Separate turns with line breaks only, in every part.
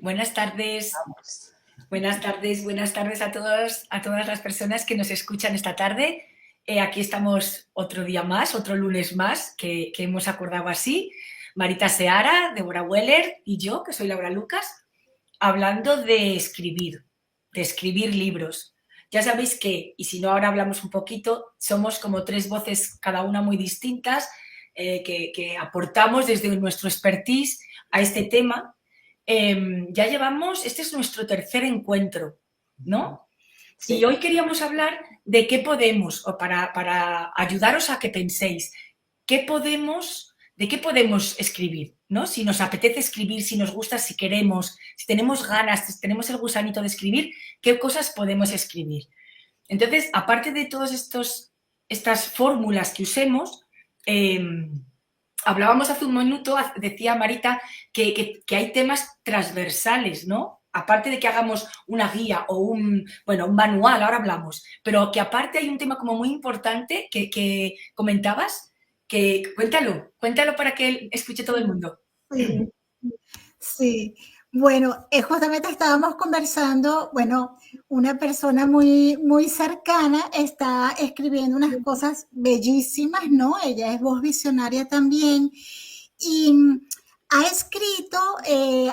Buenas tardes,
Vamos.
buenas tardes a todas las personas que nos escuchan esta tarde. Aquí estamos otro día más, otro lunes más, que hemos acordado así. Marita Seara, Débora Weller y yo, que soy Laura Lucas, hablando de escribir libros. Ya sabéis que, y si no ahora hablamos un poquito, somos como tres voces, cada una muy distintas, que aportamos desde nuestro expertise a este tema. Ya llevamos, este es nuestro tercer encuentro, ¿no? Y
Sí.
hoy queríamos hablar de qué podemos, o para ayudaros a que penséis, de qué podemos escribir, ¿no? Si nos apetece escribir, si nos gusta, si queremos, si tenemos ganas, si tenemos el gusanito de escribir, ¿qué cosas podemos escribir? Entonces, aparte de todas estas fórmulas que usemos, hablábamos hace un minuto, decía Marita, que hay temas transversales, ¿no? Aparte de que hagamos una guía o un manual, ahora hablamos, pero que aparte hay un tema como muy importante que comentabas, que cuéntalo para que escuche todo el mundo.
Sí, sí. Bueno, justamente estábamos conversando, bueno, una persona muy cercana está escribiendo unas cosas bellísimas, ¿no? Ella es voz visionaria también y ha escrito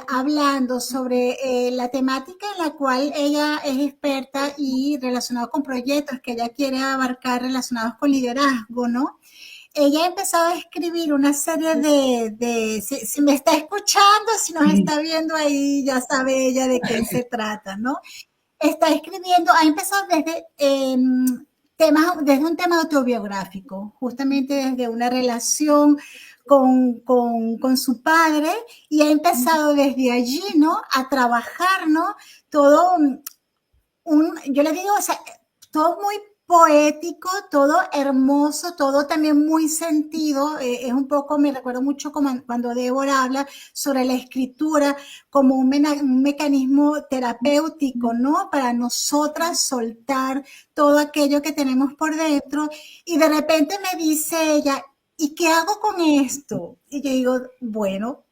hablando sobre la temática en la cual ella es experta y relacionado con proyectos que ella quiere abarcar relacionados con liderazgo, ¿no? Ella ha empezado a escribir una serie si me está escuchando, si nos está viendo ahí, ya sabe ella de qué se trata, ¿no? Está escribiendo, ha empezado desde un tema autobiográfico, justamente desde una relación con su padre, y ha empezado desde allí, ¿no? A trabajar, ¿no? Todo yo le digo, o sea, todo muy poético, todo hermoso, todo también muy sentido. Es un poco, me recuerdo mucho como cuando Débora habla sobre la escritura como un mecanismo terapéutico, ¿no? Para nosotras soltar todo aquello que tenemos por dentro. Y de repente me dice ella, ¿y qué hago con esto? Y yo digo, bueno,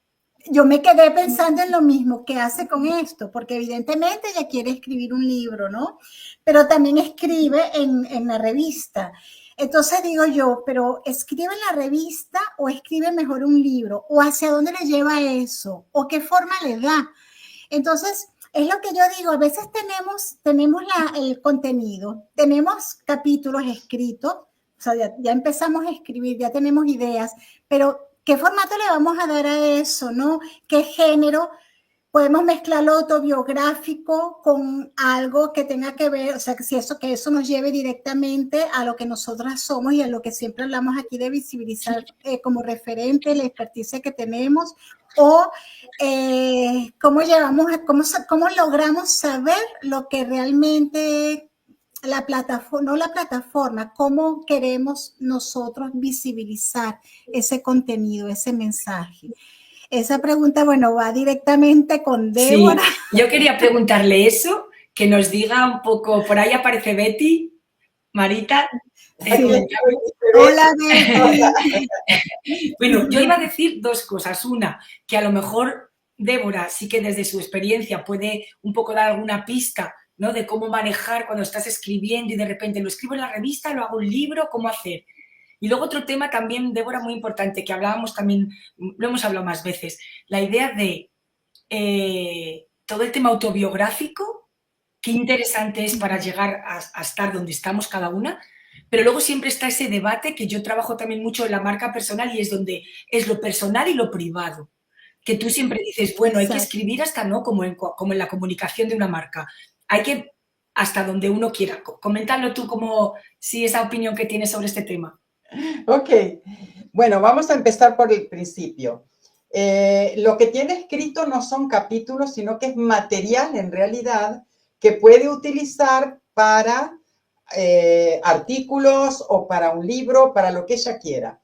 yo me quedé pensando en lo mismo, ¿qué hace con esto? Porque evidentemente ella quiere escribir un libro, ¿no? Pero también escribe en la revista. Entonces digo yo, pero ¿escribe en la revista o escribe mejor un libro? ¿O hacia dónde le lleva eso? ¿O qué forma le da? Entonces, es lo que yo digo, a veces tenemos el contenido, tenemos capítulos escritos, o sea, ya empezamos a escribir, ya tenemos ideas, pero ¿qué formato le vamos a dar a eso, no? ¿Qué género? Podemos mezclar lo autobiográfico con algo que tenga que ver, o sea, que eso nos lleve directamente a lo que nosotras somos y a lo que siempre hablamos aquí de visibilizar como referente, la expertise que tenemos, o cómo logramos saber lo que realmente no la plataforma, cómo queremos nosotros visibilizar ese contenido, ese mensaje. Esa pregunta, bueno, va directamente con
Sí,
Débora.
yo quería preguntarle eso, que nos diga un poco, por ahí aparece Betty, Marita.
Sí. Hola, Betty.
Bueno, yo iba a decir dos cosas. Una, que a lo mejor Débora sí que desde su experiencia puede un poco dar alguna pista, ¿no? De cómo manejar cuando estás escribiendo y de repente lo escribo en la revista, lo hago un libro, cómo hacer. Y luego otro tema también, Débora, muy importante, que hablábamos también, lo hemos hablado más veces, la idea de todo el tema autobiográfico, qué interesante es para llegar a estar donde estamos cada una, pero luego siempre está ese debate que yo trabajo también mucho en la marca personal y es donde es lo personal y lo privado. Que tú siempre dices, bueno, hay que
Exacto.
escribir hasta no, como en la comunicación de una marca. Hay que hasta donde uno quiera. Coméntalo tú como si esa opinión que tienes sobre este tema.
Ok, bueno, vamos a empezar por el principio. Lo que tiene escrito no son capítulos, sino que es material en realidad que puede utilizar para artículos o para un libro, para lo que ella quiera.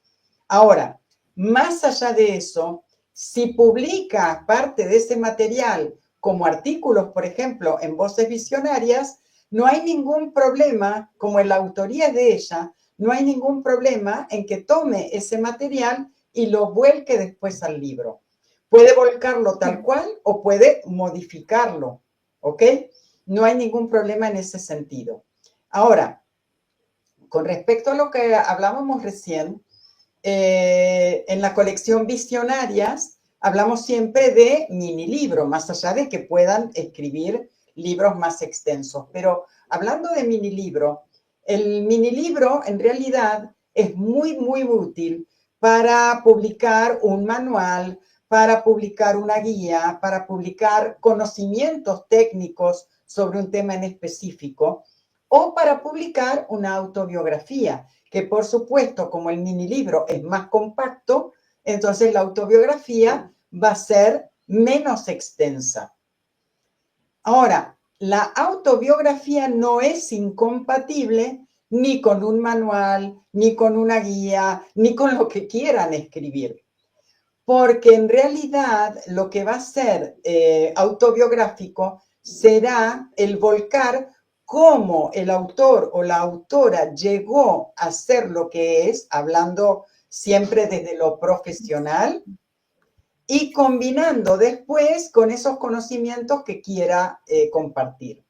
Ahora, más allá de eso, si publica parte de ese material como artículos, por ejemplo, en Voces Visionarias, no hay ningún problema, como en la autoría es de ella, no hay ningún problema en que tome ese material y lo vuelque después al libro. Puede volcarlo tal cual o puede modificarlo, ¿ok? No hay ningún problema en ese sentido. Ahora, con respecto a lo que hablábamos recién, en la colección Visionarias hablamos siempre de mini libros, más allá de que puedan escribir libros más extensos. Pero hablando de mini libro, el mini libro en realidad es muy, muy útil para publicar un manual, para publicar una guía, para publicar conocimientos técnicos sobre un tema en específico o para publicar una autobiografía, que por supuesto, como el mini libro es más compacto, entonces la autobiografía va a ser menos extensa. Ahora, la autobiografía no es incompatible ni con un manual, ni con una guía, ni con lo que quieran escribir. Porque en realidad lo que va a ser autobiográfico será el volcar cómo el autor o la autora llegó a ser lo que es, hablando siempre desde lo profesional, y combinando después con esos conocimientos que quiera compartir.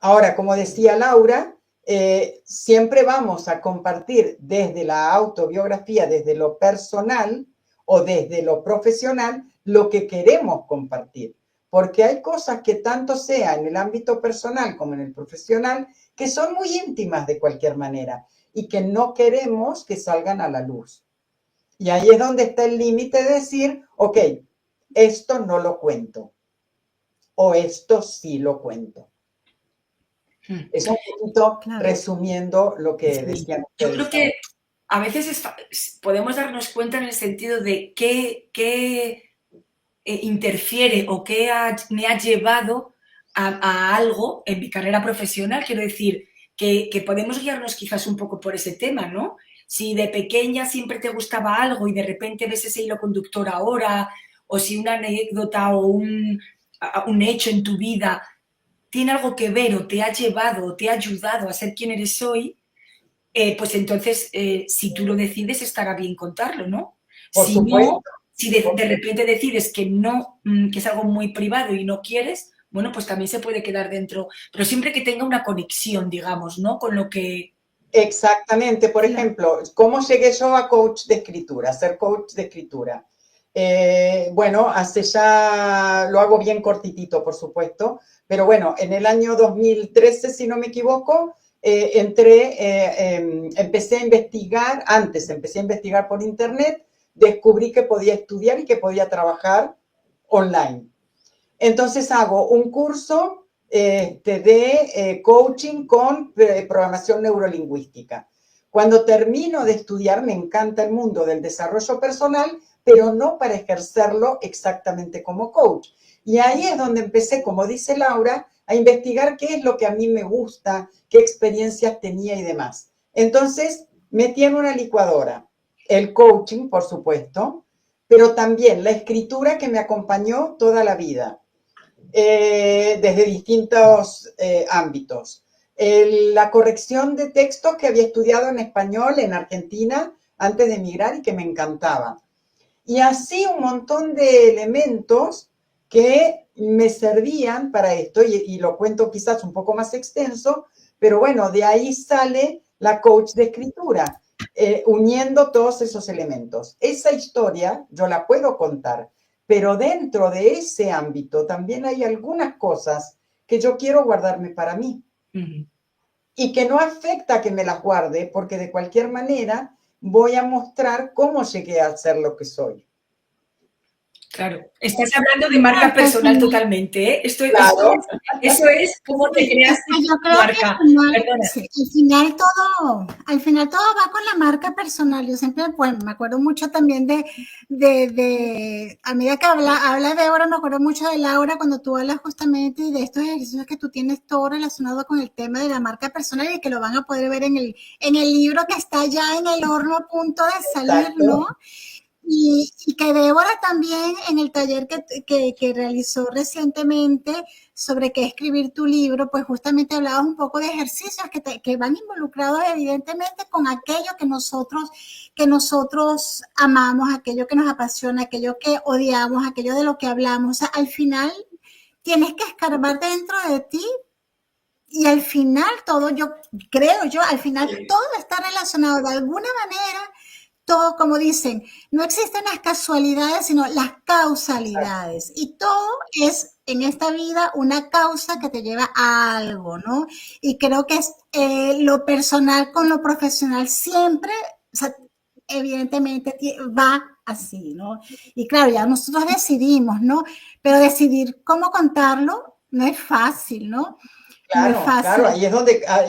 Ahora, como decía Laura, siempre vamos a compartir desde la autobiografía, desde lo personal o desde lo profesional, lo que queremos compartir. Porque hay cosas que tanto sea en el ámbito personal como en el profesional, que son muy íntimas de cualquier manera y que no queremos que salgan a la luz. Y ahí es donde está el límite de decir, ok, esto no lo cuento o esto sí lo cuento. Es un poquito resumiendo lo que decían ustedes.
Yo creo que a veces podemos darnos cuenta en el sentido de qué interfiere o qué me ha llevado a algo en mi carrera profesional. Quiero decir, que podemos guiarnos quizás un poco por ese tema, ¿no? Si de pequeña siempre te gustaba algo y de repente ves ese hilo conductor ahora, o si una anécdota o un hecho en tu vida tiene algo que ver o te ha llevado o te ha ayudado a ser quien eres hoy, pues entonces, si tú lo decides, estará bien contarlo, ¿no?
Por supuesto.
No, si de repente decides que no, que es algo muy privado y no quieres, bueno, pues también se puede quedar dentro, pero siempre que tenga una conexión, digamos, ¿no? Con lo que...
Exactamente. Por ejemplo, ¿cómo llegué yo a coach de escritura, a ser coach de escritura? Bueno, hace ya, lo hago bien cortitito, por supuesto, pero bueno, en el año 2013, si no me equivoco, empecé a investigar, empecé a investigar por internet, descubrí que podía estudiar y que podía trabajar online. Entonces hago un curso de coaching con programación neurolingüística. Cuando termino de estudiar, me encanta el mundo del desarrollo personal, pero no para ejercerlo exactamente como coach. Y ahí es donde empecé, como dice Laura, a investigar qué es lo que a mí me gusta, qué experiencias tenía y demás. Entonces, metí en una licuadora el coaching, por supuesto, pero también la escritura que me acompañó toda la vida, desde distintos ámbitos. La corrección de textos que había estudiado en español en Argentina antes de emigrar y que me encantaba. Y así un montón de elementos que me servían para esto, y lo cuento quizás un poco más extenso, pero bueno, de ahí sale la coach de escritura, uniendo todos esos elementos. Esa historia yo la puedo contar, pero dentro de ese ámbito también hay algunas cosas que yo quiero guardarme para mí. Y que no afecta que me las guarde, porque de cualquier manera voy a mostrar cómo llegué a ser lo que soy.
Claro, estás hablando de marca personal totalmente, ¿eh? Eso es cómo te creas tu marca.
Al final todo va con la marca personal. Yo siempre, bueno, me acuerdo mucho también a medida que habla Débora, me acuerdo mucho de Laura cuando tú hablas justamente de estos ejercicios que tú tienes todo relacionado con el tema de la marca personal y que lo van a poder ver en el libro que está ya en el horno a punto de salir, ¿no? Y que Débora también en el taller que realizó recientemente sobre qué escribir tu libro, pues justamente hablabas un poco de ejercicios que van involucrados evidentemente con aquello que nosotros amamos, aquello que nos apasiona, aquello que odiamos, aquello de lo que hablamos. O sea, al final tienes que escarbar dentro de ti y al final todo, al final todo está relacionado de alguna manera. Todo, como dicen, no existen las casualidades, sino las causalidades. Y todo es en esta vida una causa que te lleva a algo, ¿no? Y creo que es lo personal con lo profesional siempre, o sea, evidentemente va así, ¿no? Y claro, ya nosotros decidimos, ¿no? Pero decidir cómo contarlo no es fácil, ¿no? No es
Claro,
fácil.
claro,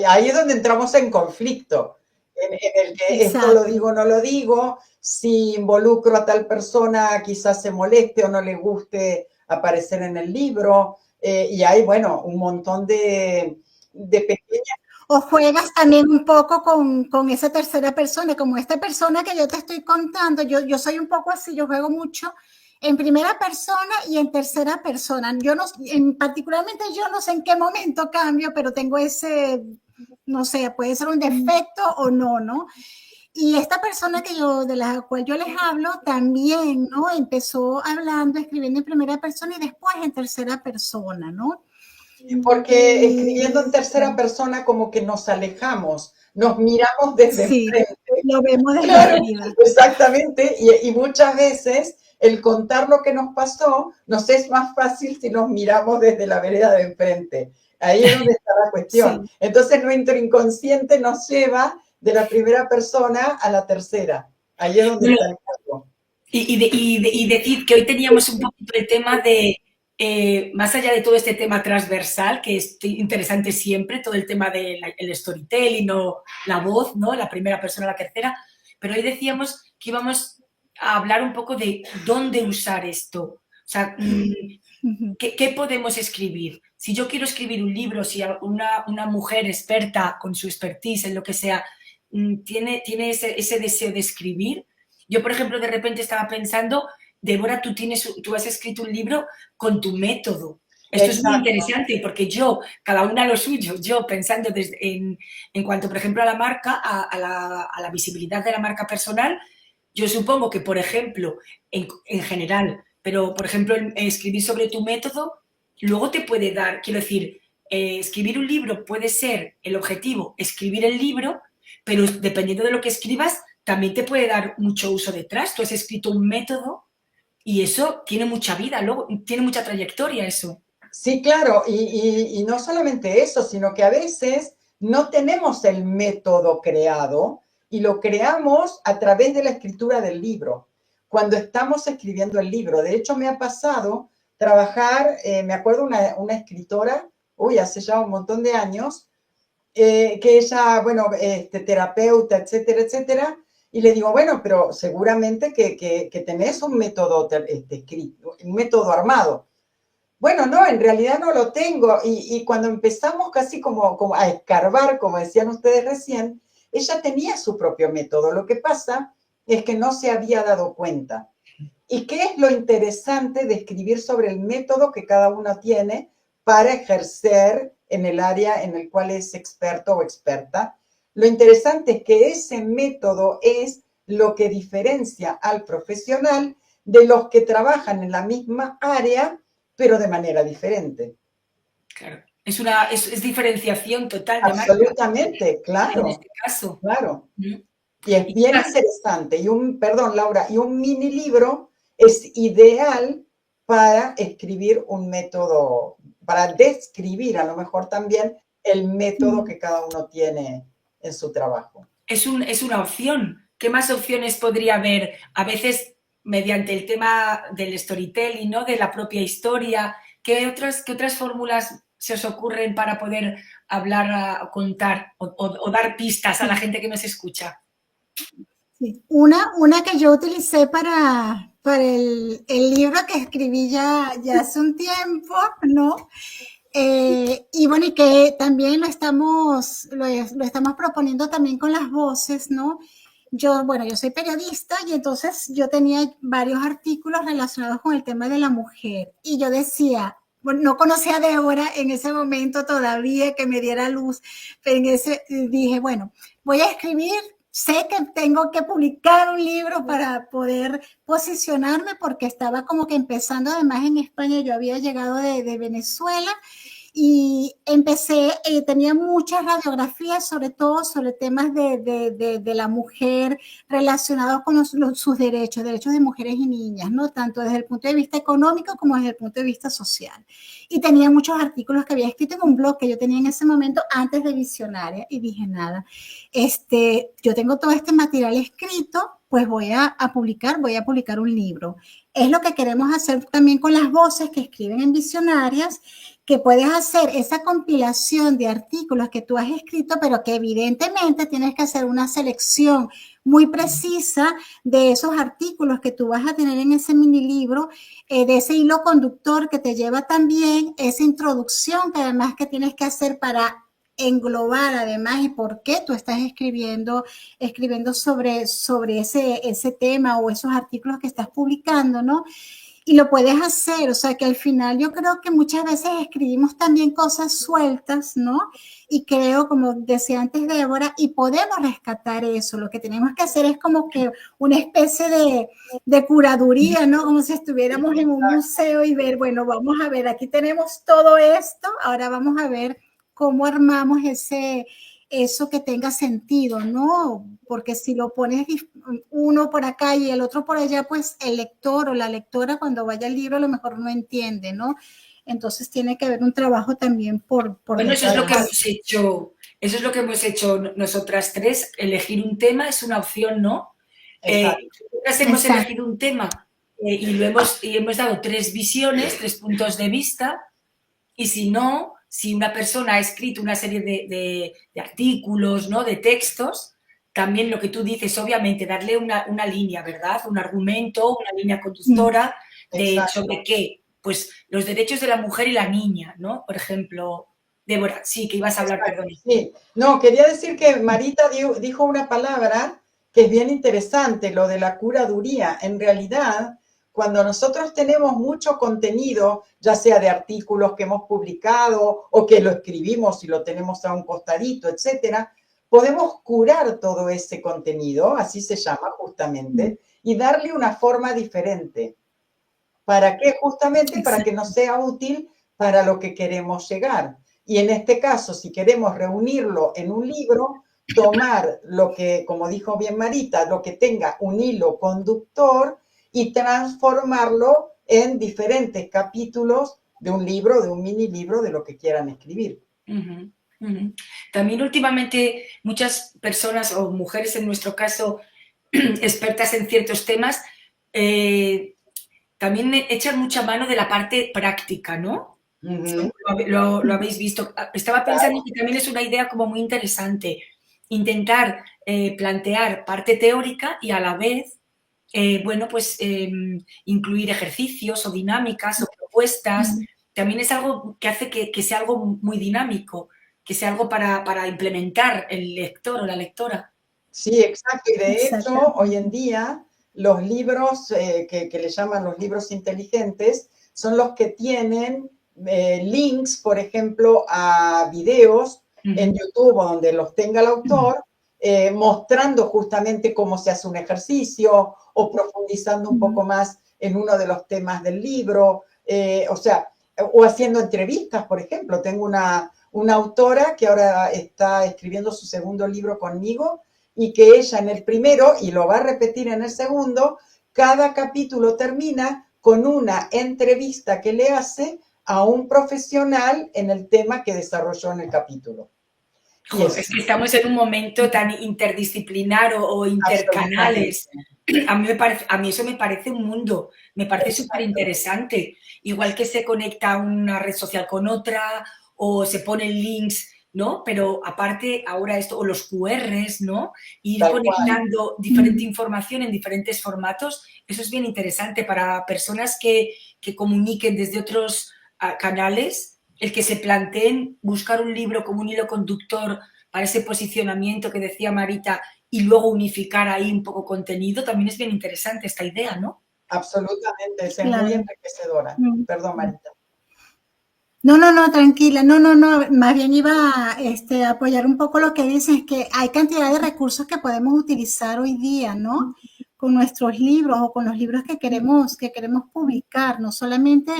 ahí es donde entramos en conflicto, en el que esto lo digo o no lo digo, si involucro a tal persona quizás se moleste o no le guste aparecer en el libro, y hay, bueno, un montón de pequeñas...
O juegas también un poco con esa tercera persona, como esta persona que yo te estoy contando, yo soy un poco así, yo juego mucho en primera persona y en tercera persona. Yo no, particularmente yo no sé en qué momento cambio, pero tengo ese, no sé, puede ser un defecto o no, ¿no? Y esta persona de la cual yo les hablo también, ¿no? Empezó hablando, escribiendo en primera persona y después en tercera persona, ¿no?
Porque escribiendo en tercera persona como que nos alejamos, nos miramos desde enfrente.
Lo vemos desde arriba.
Exactamente, y muchas veces el contar lo que nos pasó nos es más fácil si nos miramos desde la vereda de enfrente. Ahí es donde está la cuestión. Sí. Entonces nuestro inconsciente nos lleva de la primera persona a la tercera. Ahí es donde está el caso.
Y decir que hoy teníamos un poquito el tema de, más allá de todo este tema transversal, que es interesante siempre, todo el tema del storytelling o la voz, ¿no? La primera persona, la tercera, pero hoy decíamos que íbamos a hablar un poco de dónde usar esto. O sea, ¿qué podemos escribir? Si yo quiero escribir un libro, si una mujer experta con su expertise en lo que sea, tiene ese deseo de escribir. Yo, por ejemplo, de repente estaba pensando, Débora, tú has escrito un libro con tu método. Esto es muy interesante porque cada una lo suyo, yo pensando en cuanto, por ejemplo, a la marca, a la visibilidad de la marca personal, yo supongo que, por ejemplo, en general, pero, por ejemplo, escribir sobre tu método, luego te puede dar, quiero decir, escribir un libro puede ser el objetivo, escribir el libro, pero dependiendo de lo que escribas, también te puede dar mucho uso detrás. Tú has escrito un método y eso tiene mucha vida, luego tiene mucha trayectoria eso.
Sí, claro, y no solamente eso, sino que a veces no tenemos el método creado y lo creamos a través de la escritura del libro, cuando estamos escribiendo el libro. De hecho, me ha pasado trabajar, me acuerdo una escritora, hace ya un montón de años, que ella, bueno, terapeuta, etcétera, etcétera, y le digo, bueno, pero seguramente que tenés un método escrito, un método armado. Bueno, no, en realidad no lo tengo. Y cuando empezamos casi como a escarbar, como decían ustedes recién, ella tenía su propio método. Lo que pasa es que no se había dado cuenta. ¿Y qué es lo interesante de escribir sobre el método que cada uno tiene para ejercer en el área en el cual es experto o experta? Lo interesante es que ese método es lo que diferencia al profesional de los que trabajan en la misma área, pero de manera diferente.
Claro, es diferenciación total de marca.
Absolutamente, claro.
En este caso.
Claro. Y es bien interesante. Perdón, Laura, y un mini libro es ideal para escribir un método, para describir a lo mejor también el método que cada uno tiene en su trabajo.
Es una opción. ¿Qué más opciones podría haber? A veces mediante el tema del storytelling, ¿no? De la propia historia. ¿Qué otras fórmulas se os ocurren para poder hablar, contar o dar pistas a la gente que nos escucha?
Sí. Una que yo utilicé para el libro que escribí ya hace un tiempo, ¿no? Y bueno, y que también lo estamos proponiendo también con las voces, ¿no? bueno, yo soy periodista y entonces yo tenía varios artículos relacionados con el tema de la mujer y yo decía, bueno, no conocía a Débora en ese momento todavía que me diera luz, pero en ese dije, bueno, voy a escribir, sé que tengo que publicar un libro para poder posicionarme porque estaba como que empezando, además en España, yo había llegado de Venezuela y empecé, tenía muchas radiografías, sobre todo sobre temas de la mujer relacionados con sus derechos de mujeres y niñas, ¿no? Tanto desde el punto de vista económico como desde el punto de vista social. Y tenía muchos artículos que había escrito en un blog que yo tenía en ese momento antes de Visionaria y dije, nada, yo tengo todo este material escrito, pues voy a publicar un libro. Es lo que queremos hacer también con las voces que escriben en Visionarias, que puedes hacer esa compilación de artículos que tú has escrito, pero que evidentemente tienes que hacer una selección muy precisa de esos artículos que tú vas a tener en ese mini libro, de ese hilo conductor que te lleva también esa introducción que además que tienes que hacer para englobar además y por qué tú estás escribiendo sobre ese tema o esos artículos que estás publicando, ¿no? Y lo puedes hacer, o sea que al final yo creo que muchas veces escribimos también cosas sueltas, ¿no? Y creo, como decía antes Débora, y podemos rescatar eso. Lo que tenemos que hacer es como que una especie de curaduría, ¿no? Como si estuviéramos en un museo y ver, bueno, vamos a ver, aquí tenemos todo esto, ahora vamos a ver cómo armamos eso que tenga sentido, ¿no? Porque si lo pones uno por acá y el otro por allá, pues el lector o la lectora cuando vaya al libro a lo mejor no entiende, ¿no? Entonces tiene que haber un trabajo también por
bueno, eso es lo que hemos hecho, eso es lo que hemos hecho nosotras tres, elegir un tema es una opción, ¿no? Nosotras hemos elegido un tema y hemos dado 3 visiones, 3 puntos de vista, y si no, si una persona ha escrito una serie de artículos, ¿no? De textos, también lo que tú dices, obviamente, darle una línea, ¿verdad? Un argumento, una línea conductora sobre qué. Pues los derechos de la mujer y la niña, ¿no? Por ejemplo, Débora, sí, que ibas a hablar, perdón.
Sí, no, quería decir que Marita dijo una palabra que es bien interesante, lo de la curaduría. En realidad, cuando nosotros tenemos mucho contenido, ya sea de artículos que hemos publicado o que lo escribimos y lo tenemos a un costadito, etcétera, podemos curar todo ese contenido, así se llama justamente, y darle una forma diferente. ¿Para qué? Justamente para que nos sea útil para lo que queremos llegar. Y en este caso, si queremos reunirlo en un libro, tomar lo que, como dijo bien Marita, lo que tenga un hilo conductor y transformarlo en diferentes capítulos de un libro, de un mini libro, de lo que quieran escribir.
También últimamente muchas personas o mujeres en nuestro caso expertas en ciertos temas también echan mucha mano de la parte práctica, ¿no? Lo habéis visto. Estaba pensando que también es una idea como muy interesante intentar plantear parte teórica y a la vez bueno, pues incluir ejercicios o dinámicas o propuestas. También es algo que hace que sea algo muy dinámico, que sea algo para implementar el lector o la lectora.
Sí, exacto. Y de hecho, hoy en día, los libros que le llaman los libros inteligentes son los que tienen links, por ejemplo, a videos en YouTube o donde los tenga el autor, mostrando justamente cómo se hace un ejercicio o profundizando un poco más en uno de los temas del libro, o haciendo entrevistas, por ejemplo. Tengo una autora que ahora está escribiendo su segundo libro conmigo y que ella en el primero, y lo va a repetir en el segundo, cada capítulo termina con una entrevista que le hace a un profesional en el tema que desarrolló en el capítulo.
Joder, es que estamos en un momento tan interdisciplinar o intercanales. A mí eso me parece un mundo, me parece súper interesante. Igual que se conecta una red social con otra o se ponen links, ¿no? Pero aparte ahora esto, o los QRs, ¿no? Ir conectando diferente información en diferentes formatos, eso es bien interesante para personas que comuniquen desde otros canales. El que se planteen buscar un libro como un hilo conductor para ese posicionamiento que decía Marita y luego unificar ahí un poco contenido, también es bien interesante esta idea, ¿no?
Absolutamente, es
Claro.
muy enriquecedora. Perdón, Marita.
No, tranquila. No. Más bien iba a apoyar un poco lo que dices, que hay cantidad de recursos que podemos utilizar hoy día, ¿no? Con nuestros libros o con los libros que queremos publicar, no solamente,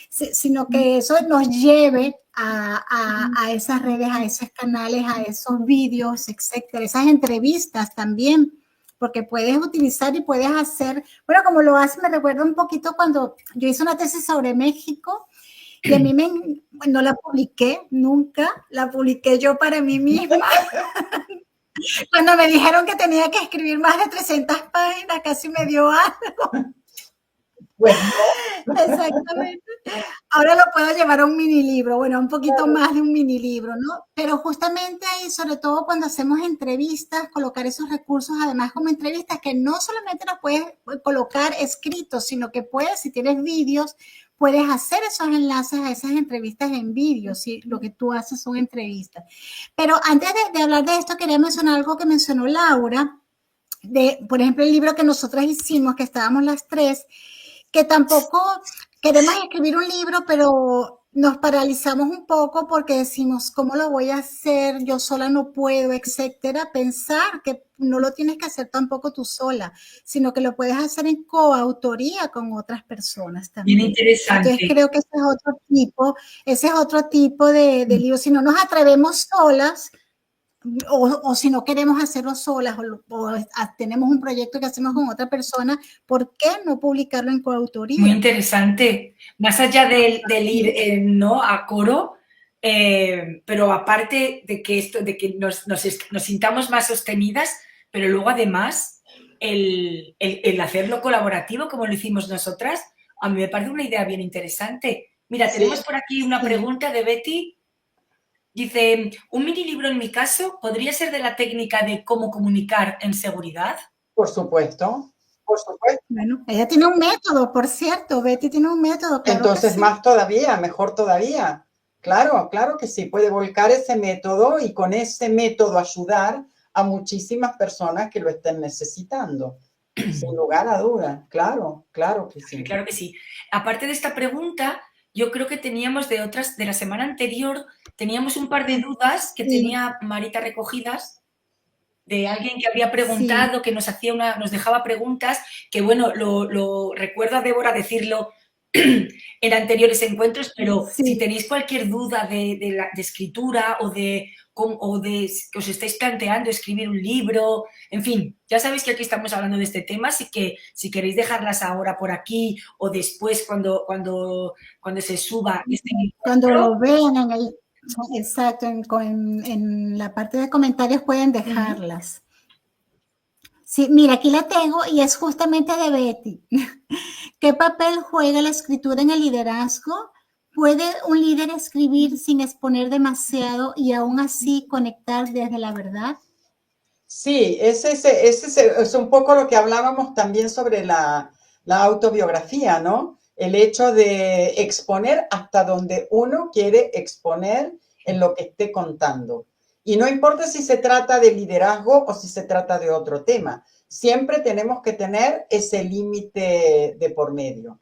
sino que eso nos lleve a esas redes, a esos canales, a esos vídeos, etcétera, esas entrevistas también, porque puedes utilizar y puedes hacer, bueno, como lo hace, me recuerda un poquito cuando yo hice una tesis sobre México. Y a mí no la publiqué nunca, la publiqué yo para mí misma. Cuando me dijeron que tenía que escribir más de 300 páginas, casi me dio algo.
Bueno.
Exactamente. Ahora lo puedo llevar a un mini libro, bueno, un poquito más de un mini libro, ¿no? Pero justamente ahí, sobre todo cuando hacemos entrevistas, colocar esos recursos, además como entrevistas que no solamente los puedes colocar escritos, sino que puedes, si tienes vídeos, puedes hacer esos enlaces a esas entrevistas en vídeo, si lo que tú haces son entrevistas. Pero antes de hablar de esto, quería mencionar algo que mencionó Laura, por ejemplo, el libro que nosotras hicimos, que estábamos las tres, que tampoco queremos escribir un libro, pero nos paralizamos un poco porque decimos, ¿cómo lo voy a hacer? Yo sola no puedo, etcétera. Pensar que no lo tienes que hacer tampoco tú sola, sino que lo puedes hacer en coautoría con otras personas también.
Bien interesante.
Entonces creo que ese es otro tipo de libro. Si no nos atrevemos solas, o si no queremos hacerlo solas o tenemos un proyecto que hacemos con otra persona, ¿por qué no publicarlo en coautoría?
Muy interesante. Más allá del ir ¿no? a coro, pero aparte de que nos sintamos más sostenidas, pero luego además el hacerlo colaborativo como lo hicimos nosotras, a mí me parece una idea bien interesante. Mira, tenemos por aquí una pregunta de Betty. Dice, un mini libro en mi caso, ¿podría ser de la técnica de cómo comunicar en seguridad?
Por supuesto, por supuesto.
Bueno, ella tiene un método, por cierto, Betty tiene un método. Claro.
Entonces, más todavía, mejor todavía. Claro, claro que sí, puede volcar ese método y con ese método ayudar a muchísimas personas que lo estén necesitando. Sin lugar a duda, claro, claro que sí.
Claro que sí. Aparte de esta pregunta, yo creo que teníamos de la semana anterior, teníamos un par de dudas que tenía Marita recogidas de alguien que había preguntado, que nos dejaba preguntas, que bueno, lo recuerdo a Débora decirlo en anteriores encuentros, pero si tenéis cualquier duda de escritura o de que os estáis planteando escribir un libro, en fin, ya sabéis que aquí estamos hablando de este tema, así que si queréis dejarlas ahora por aquí o después cuando se suba este
cuando lo vean en el exacto, en la parte de comentarios pueden dejarlas. Sí, mira, aquí la tengo y es justamente de Betty. ¿Qué papel juega la escritura en el liderazgo? ¿Puede un líder escribir sin exponer demasiado y aún así conectar desde la verdad?
Sí, ese es un poco lo que hablábamos también sobre la autobiografía, ¿no? El hecho de exponer hasta donde uno quiere exponer en lo que esté contando. Y no importa si se trata de liderazgo o si se trata de otro tema, siempre tenemos que tener ese límite de por medio.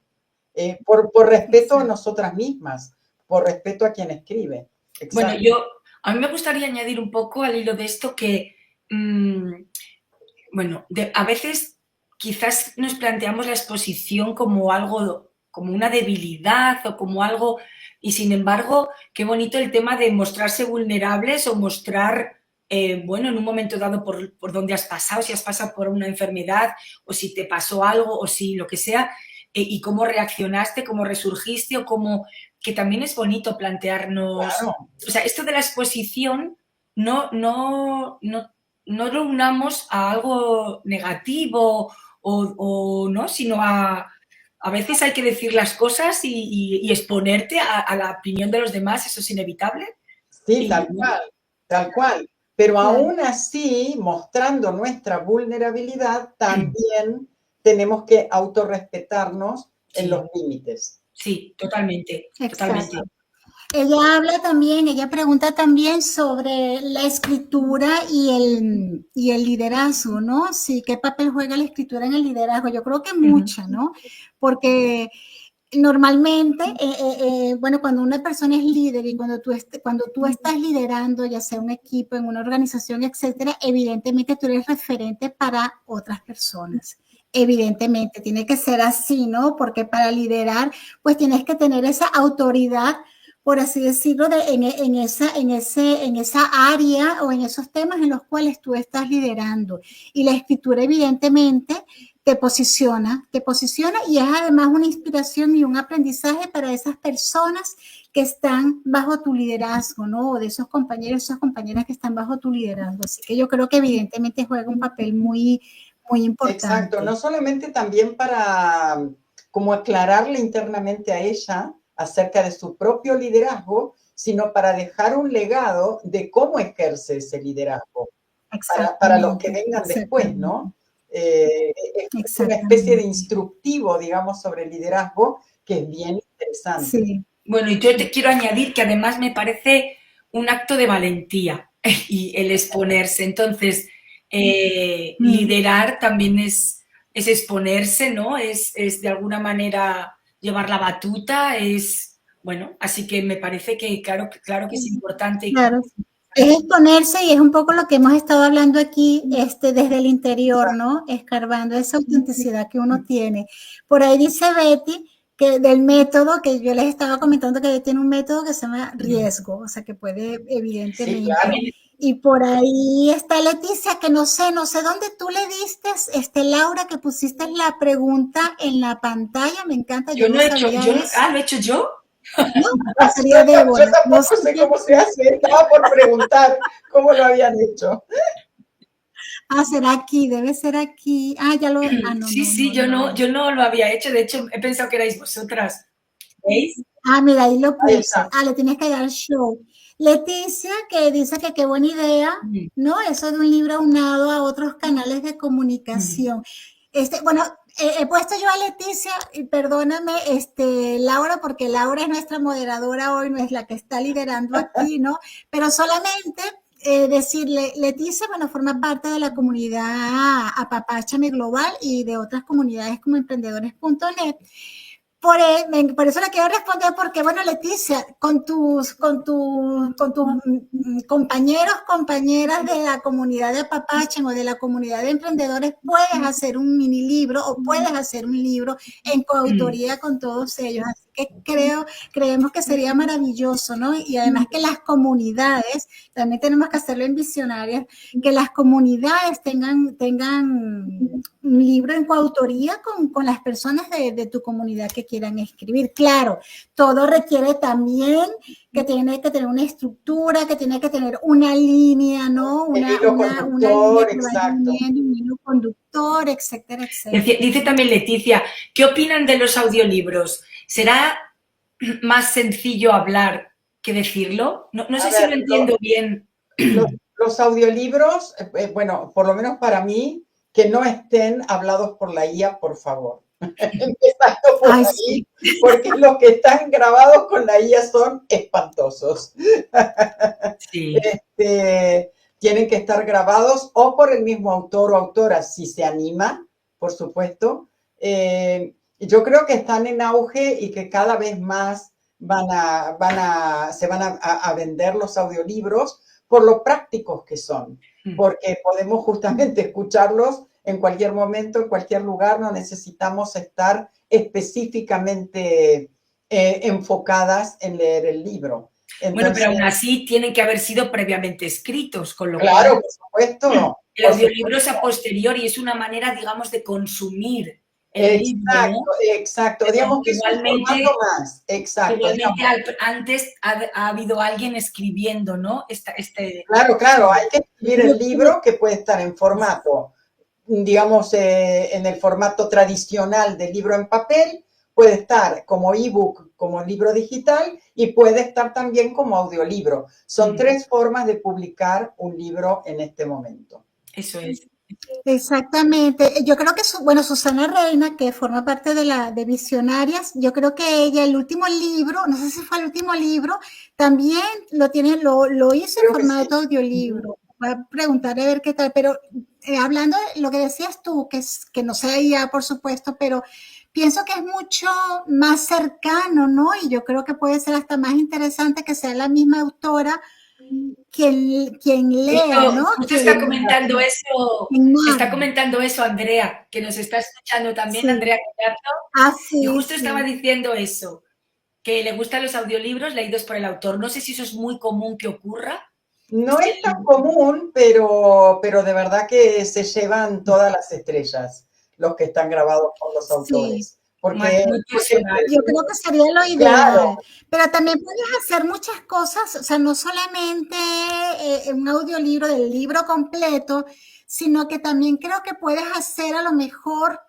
Por respeto a nosotras mismas, por respeto a quien escribe.
Exacto. Bueno, a mí me gustaría añadir un poco al hilo de esto que, bueno, a veces quizás nos planteamos la exposición como algo, como una debilidad o como algo, y sin embargo, qué bonito el tema de mostrarse vulnerables o mostrar, bueno, en un momento dado por dónde has pasado, si has pasado por una enfermedad o si te pasó algo o si lo que sea, y cómo reaccionaste, cómo resurgiste o cómo, que también es bonito plantearnos,
claro.
O sea, esto de la exposición no lo unamos a algo negativo o no, sino a veces hay que decir las cosas y exponerte a la opinión de los demás, eso es inevitable.
Sí, tal cual. Pero aún así, mostrando nuestra vulnerabilidad, también tenemos que autorrespetarnos en los límites.
Sí, totalmente, totalmente.
Ella habla también, ella pregunta también sobre la escritura y el liderazgo, ¿no? Sí, ¿qué papel juega la escritura en el liderazgo? Yo creo que mucha, ¿no? Porque normalmente, bueno, cuando una persona es líder y cuando tú estás liderando, ya sea un equipo, en una organización, etcétera, evidentemente tú eres referente para otras personas. Evidentemente, tiene que ser así, ¿no? Porque para liderar, pues tienes que tener esa autoridad, por así decirlo, en esa área o en esos temas en los cuales tú estás liderando. Y la escritura, evidentemente, te posiciona y es además una inspiración y un aprendizaje para esas personas que están bajo tu liderazgo, ¿no? O de esos compañeros, esas compañeras que están bajo tu liderazgo. Así que yo creo que evidentemente juega un papel muy, muy importante.
Exacto, no solamente también para como aclararle internamente a ella acerca de su propio liderazgo, sino para dejar un legado de cómo ejerce ese liderazgo para los que vengan después, ¿no? Es una especie de instructivo, digamos, sobre el liderazgo que es bien interesante.
Sí.
Bueno, y yo te quiero añadir que además me parece un acto de valentía y el exponerse. Entonces, liderar también es exponerse, ¿no? Es de alguna manera llevar la batuta, bueno, así que me parece que claro que es importante.
Claro. Es exponerse y es un poco lo que hemos estado hablando aquí desde el interior, ¿no? Escarbando esa autenticidad que uno tiene. Por ahí dice Betty que del método, que yo les estaba comentando que ella tiene un método que se llama riesgo, o sea que puede evidentemente.
Sí, claro.
Y por ahí está Leticia, que no sé dónde tú le diste, Laura, que pusiste la pregunta en la pantalla, me encanta.
Yo no he hecho,
eso.
¿lo he hecho yo?
No, sería Débora.
Yo tampoco sé cómo se hace, estaba por preguntar cómo lo habían hecho.
Será aquí, debe ser aquí. Ya lo. No,
sí, yo no lo había hecho, de hecho he pensado que erais vosotras. ¿Veis?
Mira, ahí lo puse. Le tienes que dar show. Leticia, que dice que qué buena idea, ¿no? Eso de un libro aunado a otros canales de comunicación. Bueno, he puesto yo a Leticia, y perdóname, Laura, porque Laura es nuestra moderadora hoy, no es la que está liderando aquí, ¿no? Pero solamente decirle, Leticia, bueno, forma parte de la comunidad Apapáchame Global y de otras comunidades como emprendedores.net. Por eso le quiero responder, porque, bueno, Leticia, con tus compañeros, compañeras de la comunidad de Apapachen o de la comunidad de emprendedores, puedes hacer un mini libro o puedes hacer un libro en coautoría con todos ellos. Así que creemos que sería maravilloso, ¿no? Y además que las comunidades, también tenemos que hacerlo en Visionarias, que las comunidades tengan un libro en coautoría con las personas de tu comunidad que quieran escribir. Claro, todo requiere también que tiene que tener una estructura, que tiene que tener una línea, ¿no?
Una línea que exacto.
Un hilo conductor, etcétera, etcétera.
Dice también Leticia, ¿qué opinan de los audiolibros? ¿Será más sencillo hablar que decirlo? No sé si lo entiendo bien.
Los audiolibros, bueno, por lo menos para mí, que no estén hablados por la IA, por favor. Empezando por ahí, sí. Porque los que están grabados con la IA son espantosos.
Sí.
Tienen que estar grabados o por el mismo autor o autora, si se anima, por supuesto. Yo creo que están en auge y que cada vez más se van a vender los audiolibros por lo prácticos que son, porque podemos justamente escucharlos en cualquier momento, en cualquier lugar, no necesitamos estar específicamente enfocadas en leer el libro.
Entonces, bueno, pero aún así tienen que haber sido previamente escritos, con lo
claro,
cual...
por supuesto.
El audiolibro es a posteriori, es una manera, digamos, de consumir el libro, ¿no?
Exacto, digamos que igualmente, es un formato más, exacto.
Igualmente antes ha habido alguien escribiendo, ¿no?
Claro, hay que escribir el libro que puede estar en formato, digamos, en el formato tradicional del libro en papel, puede estar como ebook, como libro digital y puede estar también como audiolibro. Son tres formas de publicar un libro en este momento.
Eso es.
Exactamente. Yo creo que, bueno, Susana Reina, que forma parte de Visionarias, yo creo que ella, el último libro, no sé si fue el último libro, también lo hizo en
Creo que sí.
formato audiolibro. Voy a preguntar a ver qué tal, pero hablando de lo que decías tú, que no sé ya, por supuesto, pero pienso que es mucho más cercano, ¿no? Y yo creo que puede ser hasta más interesante que sea la misma autora quien lea, ¿no?
Justo
Quien
está
narre.
comentando eso Andrea, que nos está escuchando también,
Sí.
Andrea Gallardo,
Ah,
y
sí,
justo estaba
sí.
diciendo eso, que le gustan los audiolibros leídos por el autor. No sé si eso es muy común que ocurra.
No es tan común, pero de verdad que se llevan todas las estrellas, los que están grabados por los
Sí,
autores. Porque,
Muy personal.
yo creo que sería lo
claro,
ideal, pero también puedes hacer muchas cosas, o sea, no solamente un audiolibro del libro completo, sino que también creo que puedes hacer a lo mejor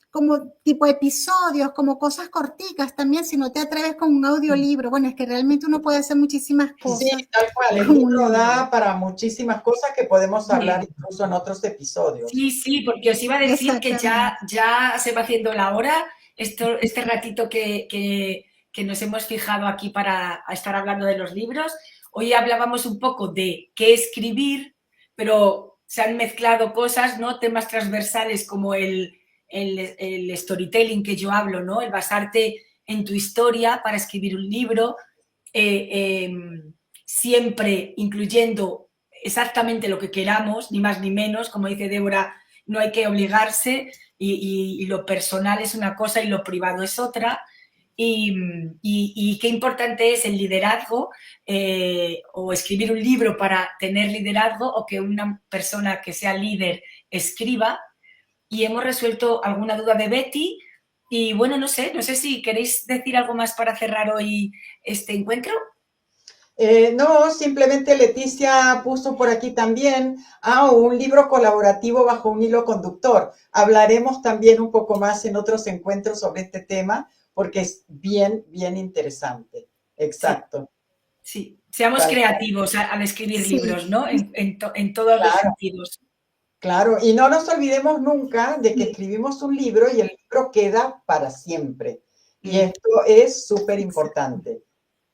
como tipo episodios, como cosas corticas también, si no te atreves con un audiolibro. Bueno, es que realmente uno puede hacer muchísimas
sí,
cosas
tal cual. El
con un
libro
libro.
da para muchísimas cosas que podemos hablar
Sí,
incluso en otros episodios.
sí, sí, porque os iba a decir que
Exactamente.
ya se va haciendo la hora, este ratito que nos hemos fijado aquí para estar hablando de los libros. Hoy hablábamos un poco de qué escribir, pero se han mezclado cosas, ¿no? Temas transversales como el storytelling que yo hablo, ¿no? El basarte en tu historia para escribir un libro, eh, eh, siempre incluyendo exactamente lo que queramos, ni más ni menos, como dice Débora, no hay que obligarse y lo personal es una cosa y lo privado es otra. Y qué importante es el liderazgo, o escribir un libro para tener liderazgo, o que una persona que sea líder escriba. Y hemos resuelto alguna duda de Betty. Y bueno, no sé si queréis decir algo más para cerrar hoy este encuentro.
No, simplemente Leticia puso por aquí también un libro colaborativo bajo un hilo conductor. Hablaremos también un poco más en otros encuentros sobre este tema porque es bien, bien interesante.
Sí,
Exacto.
sí. Seamos
Tal cual.
creativos al escribir
Sí,
libros, ¿no? En todos los
Claro,
sentidos.
claro. Y no nos olvidemos nunca de que escribimos un libro y el libro queda para siempre. Y
Mm,
esto es súper
exacto,
importante.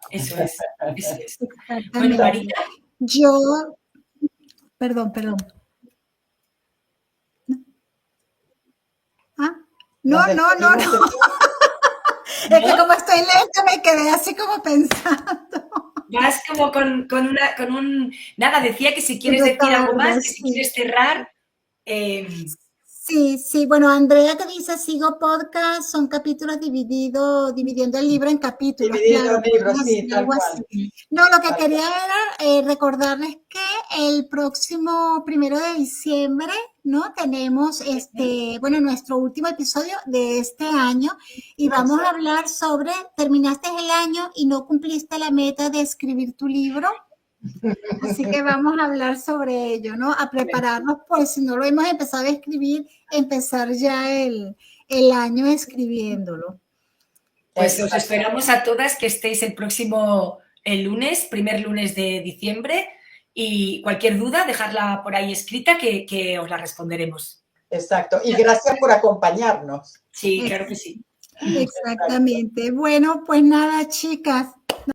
eso es, eso es. Bueno,
exactamente.
Marita,
Yo, perdón. Ah,
Nos
no.
despedimos entonces.
Es que
¿no?
como estoy lenta me quedé así como pensando.
Vas como con un... Nada, decía que si quieres decir algo
Retardo,
más, que si
sí.
quieres cerrar, eh,
Sí. Bueno, Andrea que dice, sigo podcast, son capítulos dividiendo el libro en capítulos,
Dividiendo
claro,
libros,
podemos
sí,
hacer
tal
algo
cual.
así. No, lo que
Tal
quería
cual.
era recordarles que el próximo 1 de diciembre, ¿no? Tenemos bueno, nuestro último episodio de este año y vamos a hablar sobre, terminaste el año y no cumpliste la meta de escribir tu libro. Así que vamos a hablar sobre ello, ¿no? A prepararnos, pues si no lo hemos empezado a escribir, empezar ya el año escribiéndolo.
pues os
Exacto.
esperamos a todas que estéis el lunes, primer lunes de diciembre, y cualquier duda, dejadla por ahí escrita que os la responderemos.
Exacto. Y gracias por acompañarnos.
Sí, claro que
Ex-
sí.
Exacto.
Exactamente. Bueno, pues nada, chicas,